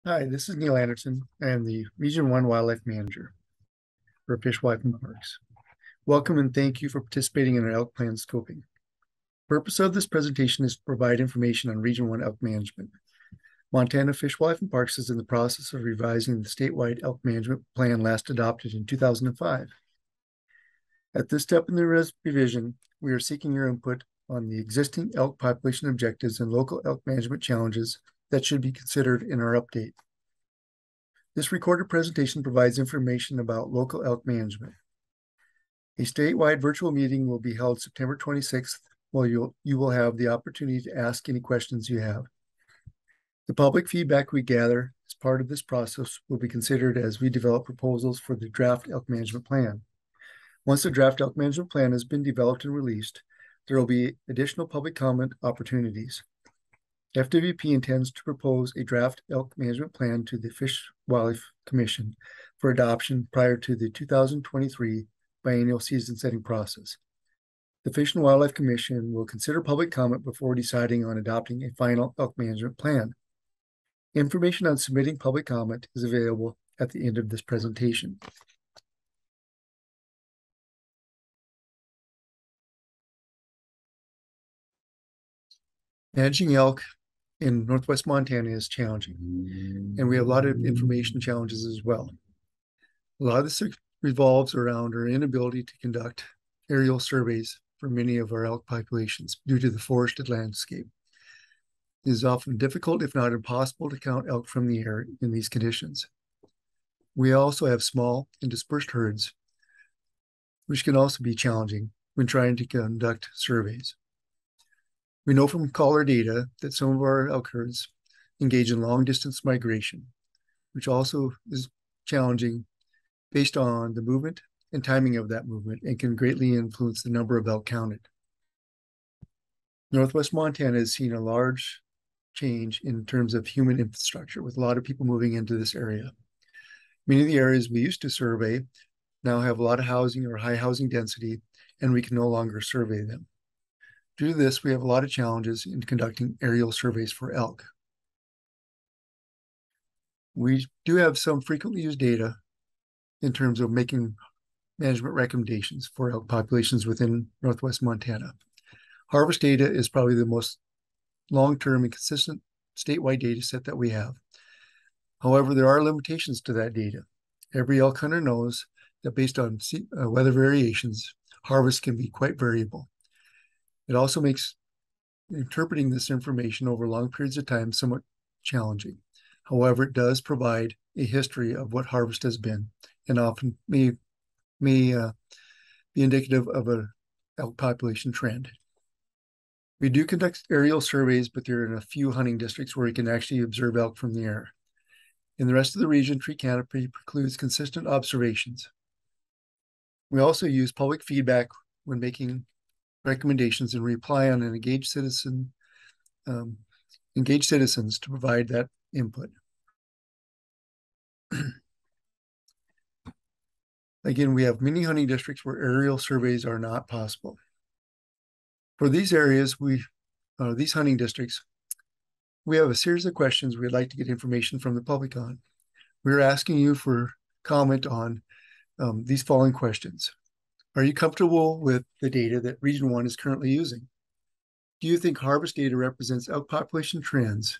Hi, this is Neil Anderson. I am the Region 1 Wildlife Manager for Fish, Wildlife, and Parks. Welcome and thank you for participating in our elk plan scoping. The purpose of this presentation is to provide information on Region 1 elk management. Montana Fish, Wildlife, and Parks is in the process of revising the statewide elk management plan last adopted in 2005. At this step in the revision, we are seeking your input on the existing elk population objectives and local elk management challenges that should be considered in our update. This recorded presentation provides information about local elk management. A statewide virtual meeting will be held September 26th, where you will have the opportunity to ask any questions you have. The public feedback we gather as part of this process will be considered as we develop proposals for the draft elk management plan. Once the draft elk management plan has been developed and released, there will be additional public comment opportunities. FWP intends to propose a draft elk management plan to the Fish Wildlife Commission for adoption prior to the 2023 biennial season setting process. The Fish and Wildlife Commission will consider public comment before deciding on adopting a final elk management plan. Information on submitting public comment is available at the end of this presentation. Managing elk in Northwest Montana is challenging, and we have a lot of information challenges as well. A lot of this revolves around our inability to conduct aerial surveys for many of our elk populations due to the forested landscape. It is often difficult, if not impossible, to count elk from the air in these conditions. We also have small and dispersed herds, which can also be challenging when trying to conduct surveys. We know from caller data that some of our elk herds engage in long-distance migration, which also is challenging based on the movement and timing of that movement and can greatly influence the number of elk counted. Northwest Montana has seen a large change in terms of human infrastructure with a lot of people moving into this area. Many of the areas we used to survey now have a lot of housing or high housing density, and we can no longer survey them. Due to this, we have a lot of challenges in conducting aerial surveys for elk. We do have some frequently used data in terms of making management recommendations for elk populations within Northwest Montana. Harvest data is probably the most long-term and consistent statewide data set that we have. However, there are limitations to that data. Every elk hunter knows that based on weather variations, harvest can be quite variable. It also makes interpreting this information over long periods of time somewhat challenging. However, it does provide a history of what harvest has been and often may be indicative of an elk population trend. We do conduct aerial surveys, but they're in a few hunting districts where you can actually observe elk from the air. In the rest of the region, tree canopy precludes consistent observations. We also use public feedback when making recommendations and rely on an engaged citizens to provide that input. Again, we have many hunting districts where aerial surveys are not possible. For these areas, these hunting districts, we have a series of questions we'd like to get information from the public on. We're asking you for comment on these following questions. Are you comfortable with the data that Region 1 is currently using? Do you think harvest data represents elk population trends?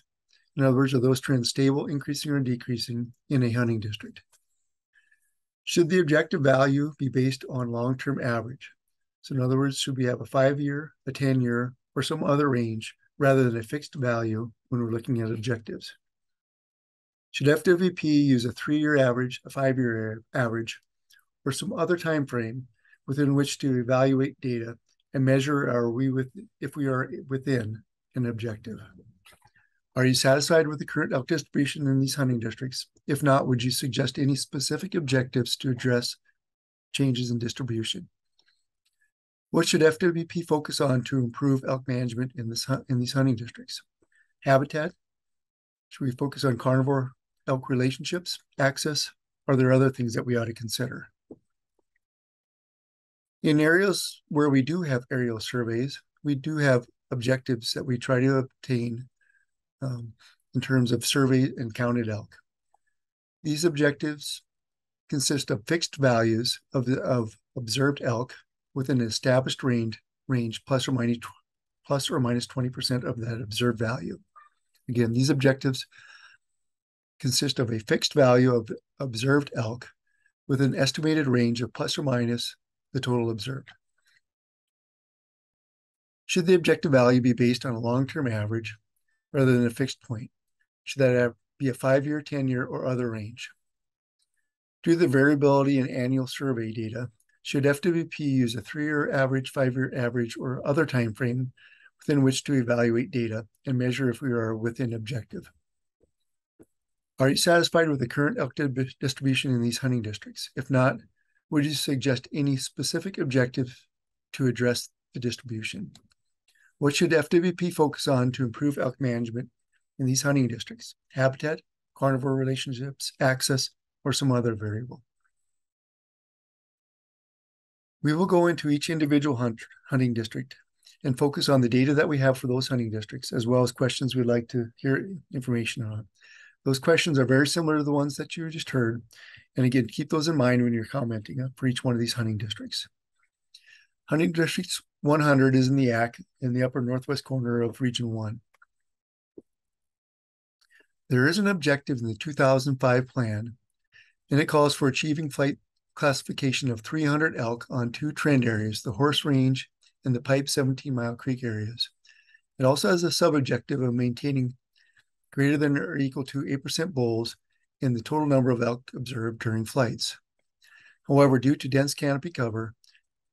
In other words, are those trends stable, increasing, or decreasing in a hunting district? Should the objective value be based on long-term average? So in other words, should we have a 5-year, a 10-year, or some other range rather than a fixed value when we're looking at objectives? Should FWP use a 3-year average, a 5-year average, or some other time frame within which to evaluate data and measure if we are within an objective? Are you satisfied with the current elk distribution in these hunting districts? If not, would you suggest any specific objectives to address changes in distribution? What should FWP focus on to improve elk management in these hunting districts? Habitat? Should we focus on carnivore elk relationships, access? Are there other things that we ought to consider? In areas where we do have aerial surveys, we do have objectives that we try to obtain in terms of surveyed and counted elk. These objectives consist of fixed values of observed elk within an established range plus or minus 20% of that observed value. Again, these objectives consist of a fixed value of observed elk with an estimated range of plus or minus the total observed. Should the objective value be based on a long-term average rather than a fixed point? Should that be a 5-year, 10-year, or other range? Due to the variability in annual survey data, should FWP use a 3-year average, 5-year average, or other time frame within which to evaluate data and measure if we are within objective? Are you satisfied with the current elk distribution in these hunting districts? If not, would you suggest any specific objective to address the distribution? What should FWP focus on to improve elk management in these hunting districts? Habitat, carnivore relationships, access, or some other variable? We will go into each individual hunting district and focus on the data that we have for those hunting districts, as well as questions we'd like to hear information on. Those questions are very similar to the ones that you just heard. And again, keep those in mind when you're commenting for each one of these hunting districts. Hunting District 100 is in the ACK in the upper northwest corner of Region 1. There is an objective in the 2005 plan, and it calls for achieving flight classification of 300 elk on 2 trend areas, the Horse Range and the Pipe 17 Mile Creek areas. It also has a sub-objective of maintaining greater than or equal to 8% bulls in the total number of elk observed during flights. However, due to dense canopy cover,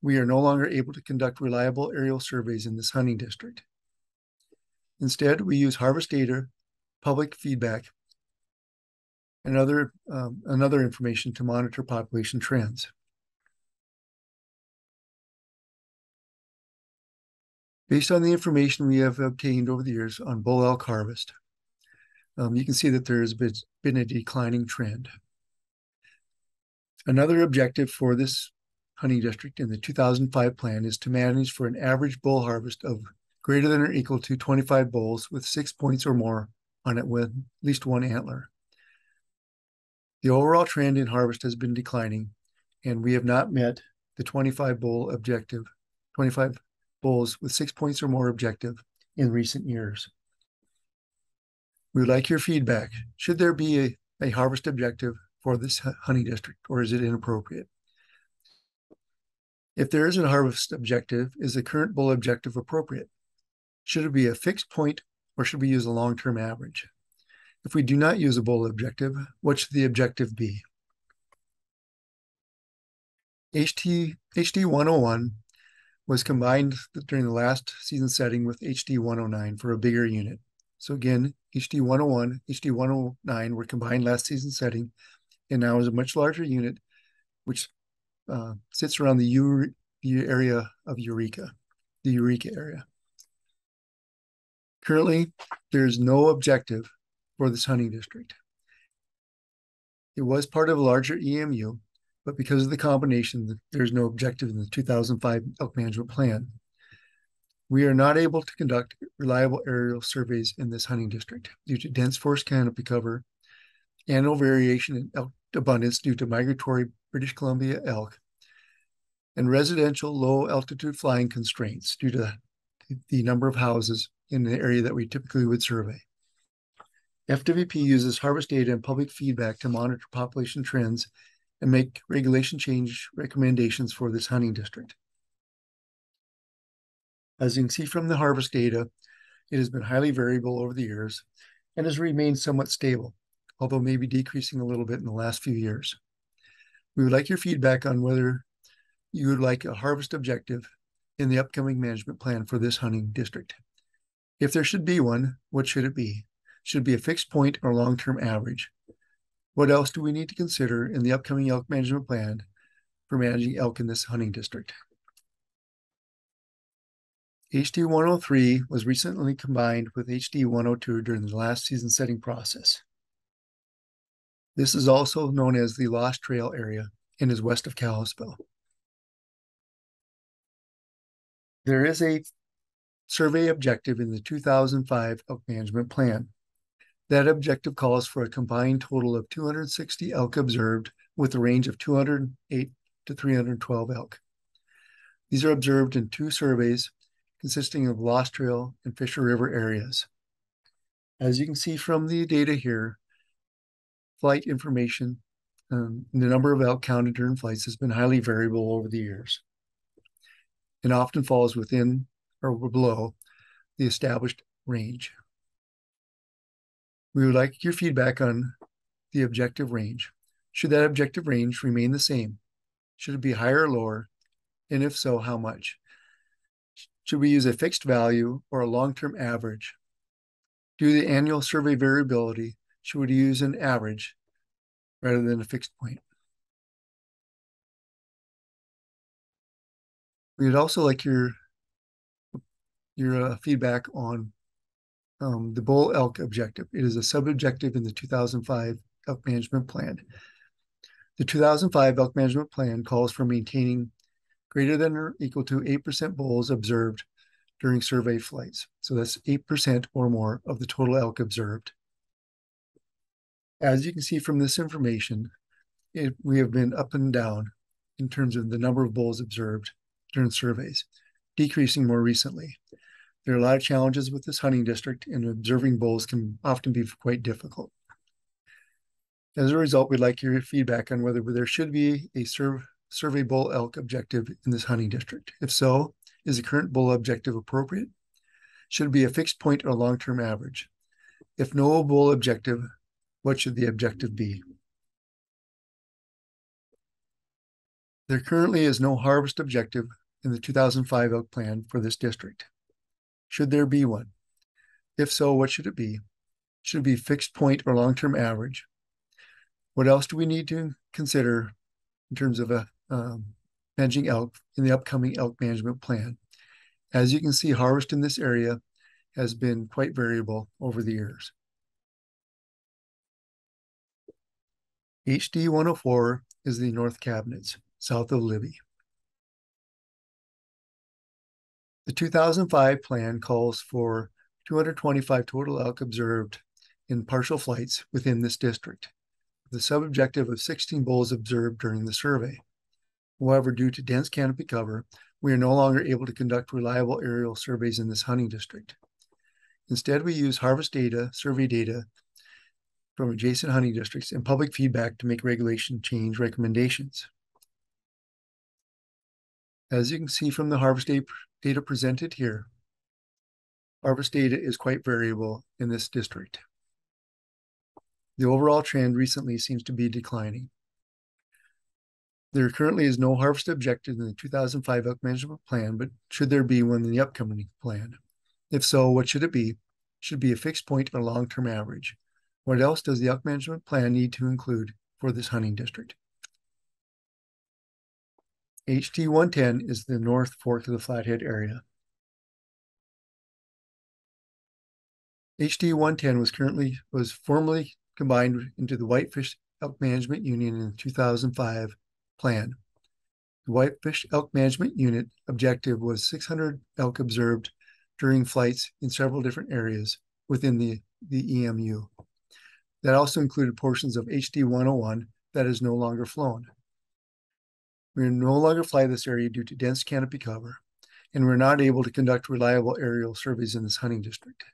we are no longer able to conduct reliable aerial surveys in this hunting district. Instead, we use harvest data, public feedback, and other information to monitor population trends. Based on the information we have obtained over the years on bull elk harvest, you can see that there has been a declining trend. Another objective for this hunting district in the 2005 plan is to manage for an average bull harvest of greater than or equal to 25 bulls with 6 points or more on it with at least 1 antler. The overall trend in harvest has been declining, and we have not met the 25 bull objective, 25 bulls with 6 points or more objective in recent years. We would like your feedback. Should there be a harvest objective for this hunting district, or is it inappropriate? If there is a harvest objective, is the current bull objective appropriate? Should it be a fixed point, or should we use a long-term average? If we do not use a bull objective, what should the objective be? HD 101 was combined during the last season setting with HD 109 for a bigger unit. So again, HD 101, HD 109 were combined last season setting, and now is a much larger unit, which sits around the area of Eureka, the Eureka area. Currently, there's no objective for this hunting district. It was part of a larger EMU, but because of the combination, there's no objective in the 2005 elk management plan. We are not able to conduct reliable aerial surveys in this hunting district due to dense forest canopy cover, annual variation in elk abundance due to migratory British Columbia elk, and residential low altitude flying constraints due to the number of houses in the area that we typically would survey. FWP uses harvest data and public feedback to monitor population trends and make regulation change recommendations for this hunting district. As you can see from the harvest data, it has been highly variable over the years and has remained somewhat stable, although maybe decreasing a little bit in the last few years. We would like your feedback on whether you would like a harvest objective in the upcoming management plan for this hunting district. If there should be one, what should it be? Should it be a fixed point or long-term average? What else do we need to consider in the upcoming elk management plan for managing elk in this hunting district? HD 103 was recently combined with HD 102 during the last season setting process. This is also known as the Lost Trail area and is west of Kalispell. There is a survey objective in the 2005 elk management plan. That objective calls for a combined total of 260 elk observed with a range of 208 to 312 elk. These are observed in 2 surveys consisting of Lost Trail and Fisher River areas. As you can see from the data here, flight information, the number of elk counted during flights has been highly variable over the years and often falls within or below the established range. We would like your feedback on the objective range. Should that objective range remain the same? Should it be higher or lower? And if so, how much? Should we use a fixed value or a long-term average? Due to the annual survey variability, should we use an average rather than a fixed point? We would also like your feedback on the bull elk objective. It is a sub-objective in the 2005 elk management plan. The 2005 elk management plan calls for maintaining greater than or equal to 8% bulls observed during survey flights. So that's 8% or more of the total elk observed. As you can see from this information, we have been up and down in terms of the number of bulls observed during surveys, decreasing more recently. There are a lot of challenges with this hunting district, and observing bulls can often be quite difficult. As a result, we'd like your feedback on whether there should be a survey bull elk objective in this hunting district. If so, is the current bull objective appropriate? Should it be a fixed point or a long-term average? If no bull objective, what should the objective be? There currently is no harvest objective in the 2005 elk plan for this district. Should there be one? If so, what should it be? Should it be fixed point or long-term average? What else do we need to consider in terms of managing elk in the upcoming elk management plan? As you can see, harvest in this area has been quite variable over the years. HD 104 is the North Cabinets, south of Libby. The 2005 plan calls for 225 total elk observed in partial flights within this district, with a sub-objective of 16 bulls observed during the survey. However, due to dense canopy cover, we are no longer able to conduct reliable aerial surveys in this hunting district. Instead, we use harvest data, survey data from adjacent hunting districts, and public feedback to make regulation change recommendations. As you can see from the harvest data presented here, harvest data is quite variable in this district. The overall trend recently seems to be declining. There currently is no harvest objective in the 2005 elk management plan, but should there be one in the upcoming plan? If so, what should it be? Should it be a fixed point or long-term average? What else does the elk management plan need to include for this hunting district? HT 110 is the North Fork of the Flathead area. HT 110 was formally combined into the Whitefish Elk Management Union in the 2005 plan. The Whitefish Elk Management Unit objective was 600 elk observed during flights in several different areas within the EMU. That also included portions of HD 101 that is no longer flown. We no longer fly this area due to dense canopy cover, and we're not able to conduct reliable aerial surveys in this hunting district.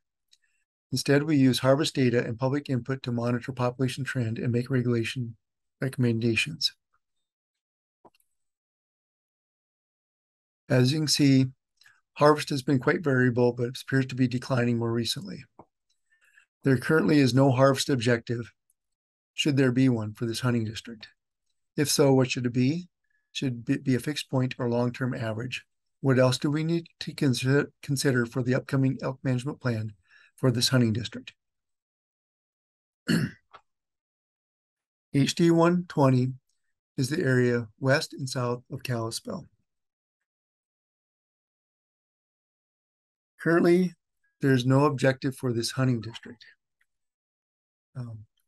Instead, we use harvest data and public input to monitor population trend and make regulation recommendations. As you can see, harvest has been quite variable, but it appears to be declining more recently. There currently is no harvest objective, should there be one, for this hunting district. If so, what should it be? Should it be a fixed point or long-term average? What else do we need to consider for the upcoming elk management plan for this hunting district? HD 120 is the area west and south of Kalispell. Currently, there's no objective for this hunting district.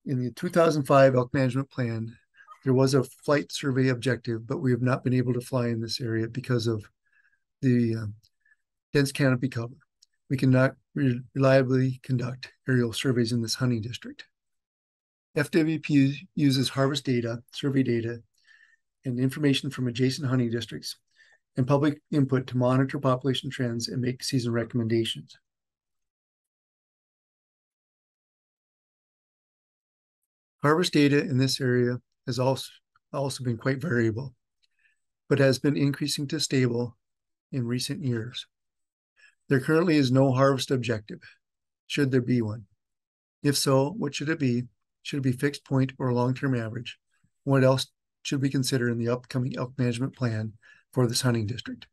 In the 2005 elk management plan, there was a flight survey objective, but we have not been able to fly in this area because of the dense canopy cover. we cannot reliably conduct aerial surveys in this hunting district. FWP uses harvest data, survey data, and information from adjacent hunting districts and public input to monitor population trends and make season recommendations. Harvest data in this area has also been quite variable, but has been increasing to stable in recent years. There currently is no harvest objective, should there be one. If so, what should it be? Should it be fixed point or long-term average? What else should we consider in the upcoming elk management plan for this hunting district?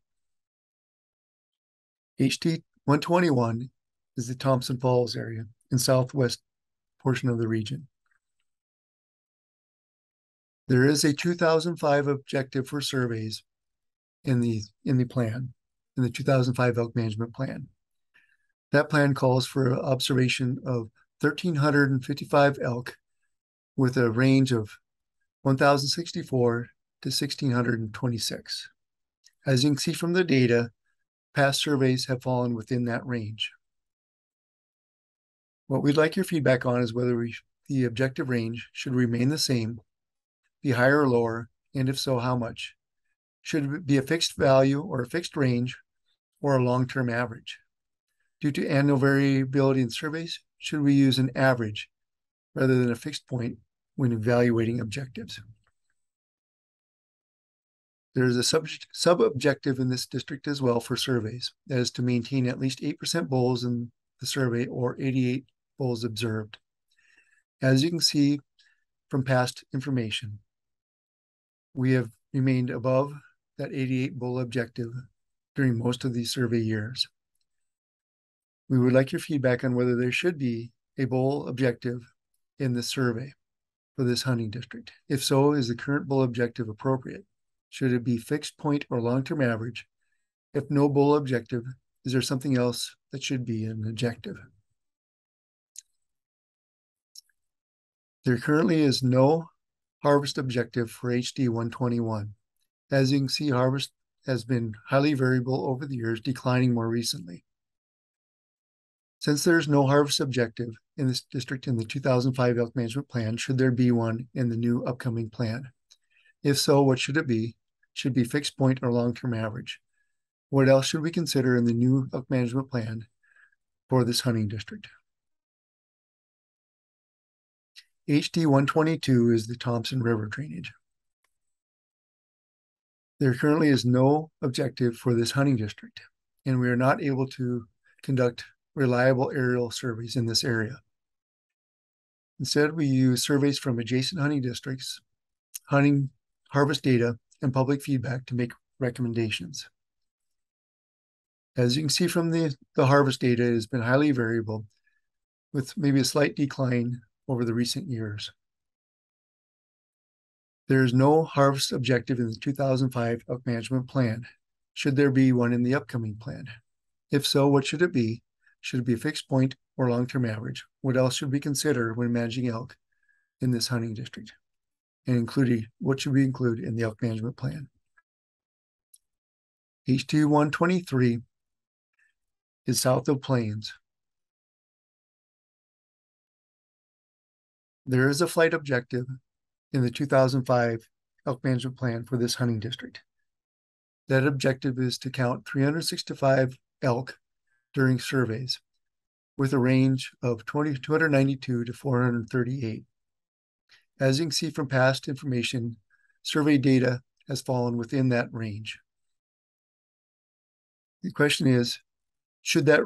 HT 121 is the Thompson Falls area in southwest portion of the region. There is a 2005 objective for surveys in the plan, in the 2005 elk management plan. That plan calls for an observation of 1,355 elk with a range of 1,064 to 1,626. As you can see from the data, past surveys have fallen within that range. What we'd like your feedback on is whether the objective range should remain the same, be higher or lower, and if so, how much? Should it be a fixed value or a fixed range or a long-term average? Due to annual variability in surveys, should we use an average rather than a fixed point when evaluating objectives? There's a sub-objective in this district as well for surveys, that is to maintain at least 8% bulls in the survey or 88 bulls observed. As you can see from past information, we have remained above that 88 bull objective during most of these survey years. We would like your feedback on whether there should be a bull objective in the survey for this hunting district. If so, is the current bull objective appropriate? Should it be fixed point or long-term average? If no bull objective, is there something else that should be an objective? There currently is no harvest objective for HD 121. As you can see, harvest has been highly variable over the years, declining more recently. Since there's no harvest objective in this district in the 2005 elk management plan, should there be one in the new upcoming plan? If so, what should it be? Should it be fixed point or long-term average? What else should we consider in the new elk management plan for this hunting district? HD 122 is the Thompson River drainage. There currently is no objective for this hunting district, and we are not able to conduct reliable aerial surveys in this area. Instead, we use surveys from adjacent hunting districts, hunting harvest data, and public feedback to make recommendations. As you can see from the harvest data, it has been highly variable with maybe a slight decline over the recent years. There is no harvest objective in the 2005 elk management plan. Should there be one in the upcoming plan? If so, what should it be? Should it be a fixed point or long-term average? What else should we consider when managing elk in this hunting district? And what should we include in the elk management plan? HT 123 is south of Plains. There is a flight objective in the 2005 elk management plan for this hunting district. That objective is to count 365 elk during surveys with a range of 292 to 438. As you can see from past information, survey data has fallen within that range. The question is, should that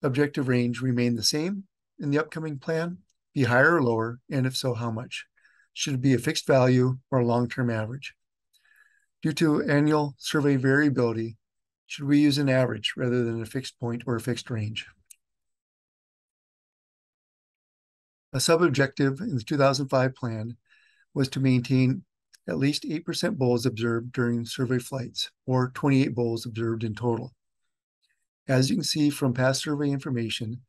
objective range remain the same in the upcoming plan, be higher or lower, and if so, how much? Should it be a fixed value or a long-term average? Due to annual survey variability, should we use an average rather than a fixed point or a fixed range? A sub-objective in the 2005 plan was to maintain at least 8% bulls observed during survey flights, or 28 bulls observed in total. As you can see from past survey information,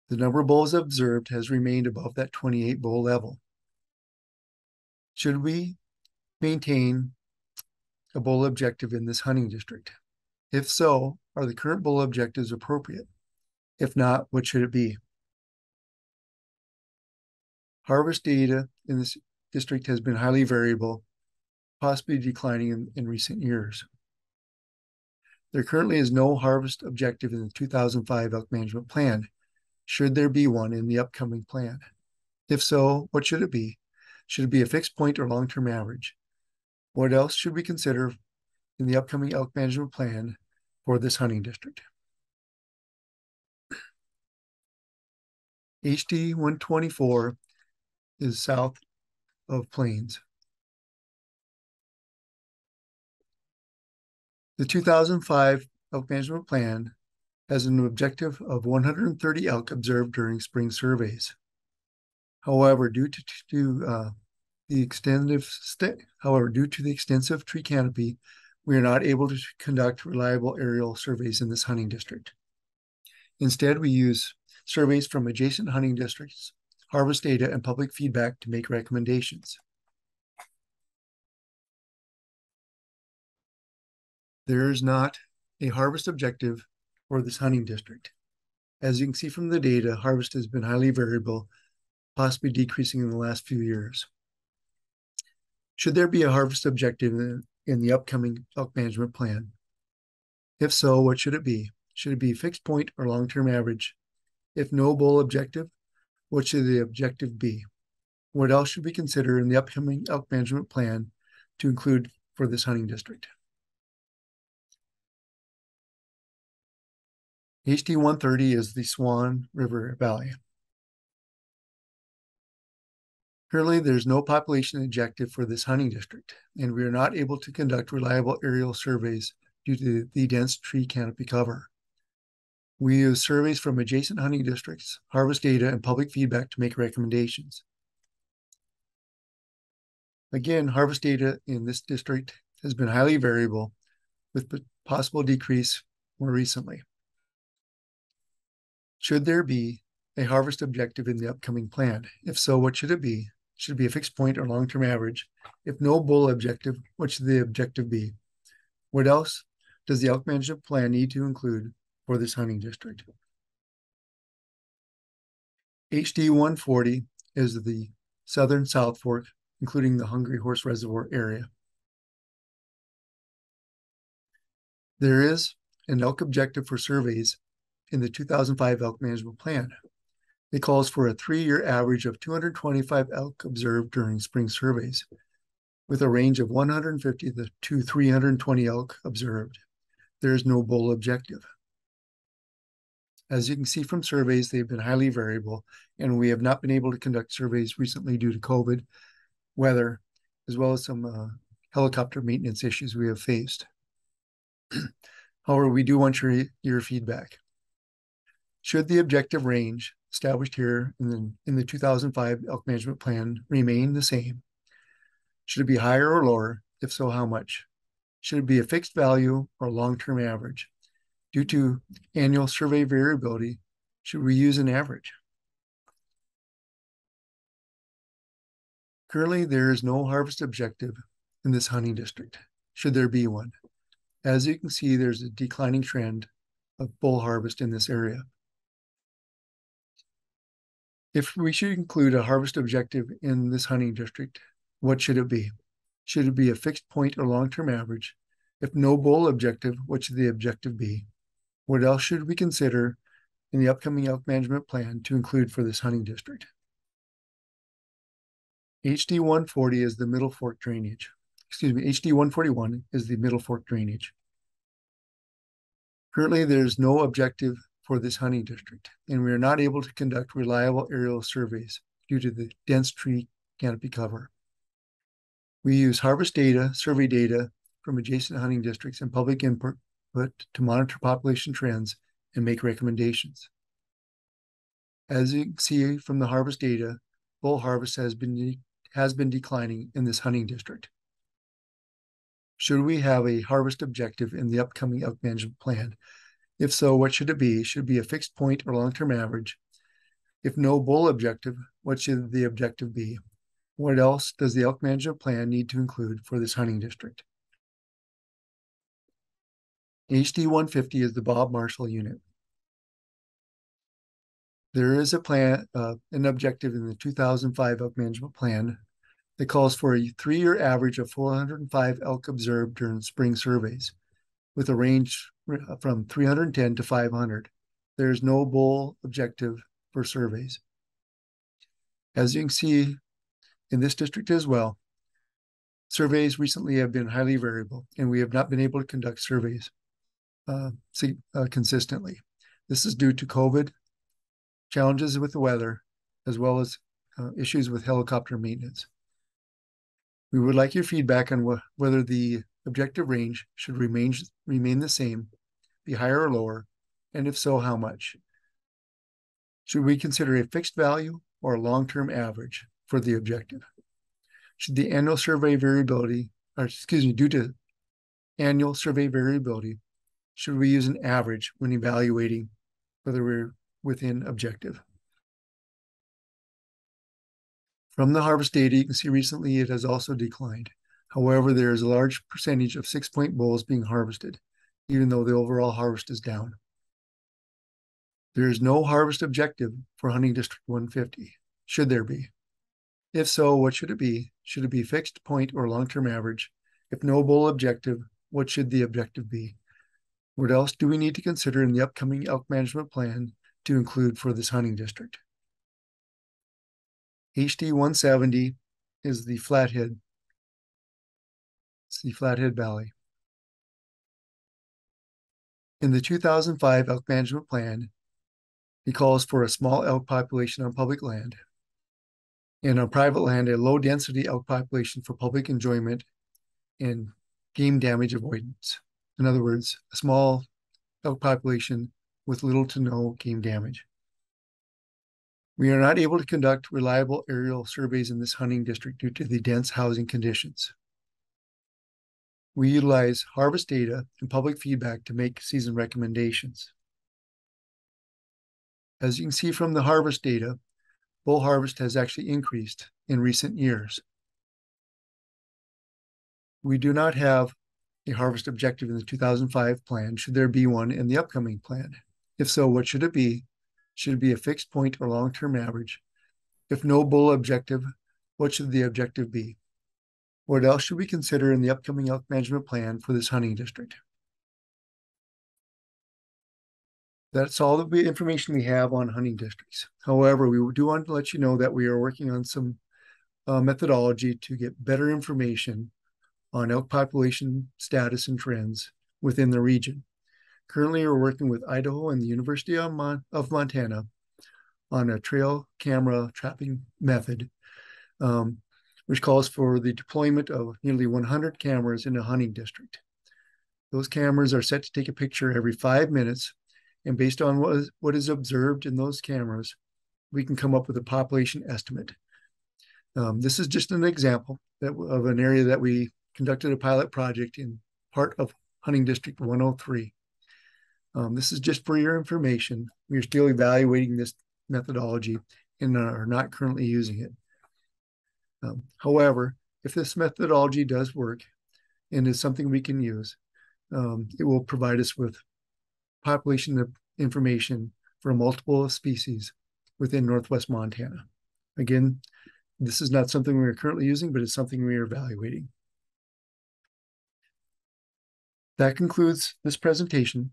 the number of bulls observed has remained above that 28 bull level. Should we maintain a bull objective in this hunting district? If so, are the current bull objectives appropriate? If not, what should it be? Harvest data in this district has been highly variable, possibly declining in recent years. There currently is no harvest objective in the 2005 elk management plan. Should there be one in the upcoming plan? If so, what should it be? Should it be a fixed point or long-term average? What else should we consider in the upcoming elk management plan for this hunting district? HD 124 is south of Plains. The 2005 elk management plan has an objective of 130 elk observed during spring surveys. However, due to the extensive tree canopy, we are not able to conduct reliable aerial surveys in this hunting district. Instead, we use surveys from adjacent hunting districts, harvest data, and public feedback to make recommendations. There is not a harvest objective for this hunting district. As you can see from the data, harvest has been highly variable, possibly decreasing in the last few years. Should there be a harvest objective in the upcoming elk management plan? If so, what should it be? Should it be fixed point or long-term average? If no bull objective, what should the objective be? What else should we consider in the upcoming elk management plan to include for this hunting district? HD 130 is the Swan River Valley. Currently, there's no population objective for this hunting district, and we are not able to conduct reliable aerial surveys due to the dense tree canopy cover. We use surveys from adjacent hunting districts, harvest data, and public feedback to make recommendations. Again, harvest data in this district has been highly variable, with possible decrease more recently. Should there be a harvest objective in the upcoming plan? If so, what should it be? Should it be a fixed point or long-term average? If no bull objective, what should the objective be? What else does the elk management plan need to include for this hunting district? HD 140 is the southern South Fork, including the Hungry Horse Reservoir area. There is an elk objective for surveys in the 2005 elk management plan. It calls for a 3-year average of 225 elk observed during spring surveys, with a range of 150 to 320 elk observed. There is no bull objective. As you can see from surveys, they've been highly variable, and we have not been able to conduct surveys recently due to COVID, weather, as well as some helicopter maintenance issues we have faced. However, we do want your feedback. Should the objective range established here in the 2005 elk management plan remain the same? Should it be higher or lower? If so, how much? Should it be a fixed value or long-term average? Due to annual survey variability, should we use an average? Currently, there is no harvest objective in this hunting district, should there be one. As you can see, there's a declining trend of bull harvest in this area. If we should include a harvest objective in this hunting district, what should it be? Should it be a fixed point or long-term average? If no bull objective, what should the objective be? What else should we consider in the upcoming elk management plan to include for this hunting district? HD 140 is the Middle Fork drainage. HD 141 is the Middle Fork drainage. Currently, there's no objective for this hunting district, and we are not able to conduct reliable aerial surveys due to the dense tree canopy cover. We use harvest data, survey data from adjacent hunting districts, and public input to monitor population trends and make recommendations. As you can see from the harvest data, bull harvest has been declining in this hunting district. Should we have a harvest objective in the upcoming elk management plan? If so, what should it be? Should it be a fixed point or long-term average? If no bull objective, what should the objective be? What else does the elk management plan need to include for this hunting district? HD 150 is the Bob Marshall unit. There is a plan, an objective in the 2005 elk management plan that calls for a 3-year average of 405 elk observed during spring surveys, with a range from 310 to 500. There is no bull objective for surveys. As you can see in this district as well, surveys recently have been highly variable, and we have not been able to conduct surveys consistently. This is due to COVID, challenges with the weather, as well as issues with helicopter maintenance. We would like your feedback on whether the objective range should remain the same, be higher or lower, and if so, how much? Should we consider a fixed value or a long-term average for the objective? Should the annual survey variability, due to annual survey variability, should we use an average when evaluating whether we're within objective? From the harvest data, you can see recently it has also declined. However, there is a large percentage of 6-point bulls being harvested, even though the overall harvest is down. There is no harvest objective for hunting district 150. Should there be? If so, what should it be? Should it be fixed point or long-term average? If no bull objective, what should the objective be? What else do we need to consider in the upcoming elk management plan to include for this hunting district? HD 170 is the Flathead. It's the Flathead Valley. In the 2005 elk management plan, it calls for a small elk population on public land, and on private land, a low density elk population for public enjoyment and game damage avoidance. In other words, a small elk population with little to no game damage. We are not able to conduct reliable aerial surveys in this hunting district due to the dense housing conditions. We utilize harvest data and public feedback to make season recommendations. As you can see from the harvest data, bull harvest has actually increased in recent years. We do not have a harvest objective in the 2005 plan. Should there be one in the upcoming plan? If so, what should it be? Should it be a fixed point or long-term average? If no bull objective, what should the objective be? What else should we consider in the upcoming elk management plan for this hunting district? That's all the information we have on hunting districts. However, we do want to let you know that we are working on some methodology to get better information on elk population status and trends within the region. Currently, we're working with Idaho and the University of Montana on a trail camera trapping method, which calls for the deployment of nearly 100 cameras in a hunting district. Those cameras are set to take a picture every 5 minutes, and based on what is observed in those cameras, we can come up with a population estimate. This is just an example of an area that we conducted a pilot project in part of Hunting District 103. This is just for your information. We are still evaluating this methodology and are not currently using it. However, if this methodology does work and is something we can use, it will provide us with population information for multiple species within Northwest Montana. Again, this is not something we are currently using, but it's something we are evaluating. That concludes this presentation,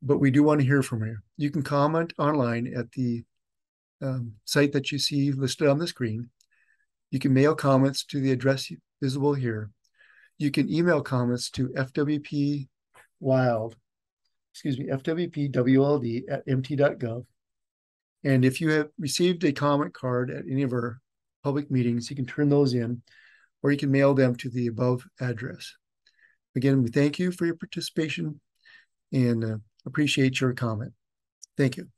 but we do want to hear from you. You can comment online at the site that you see listed on the screen. You can mail comments to the address visible here. You can email comments to fwpwld@mt.gov. And if you have received a comment card at any of our public meetings, you can turn those in, or you can mail them to the above address. Again, we thank you for your participation and appreciate your comment. Thank you.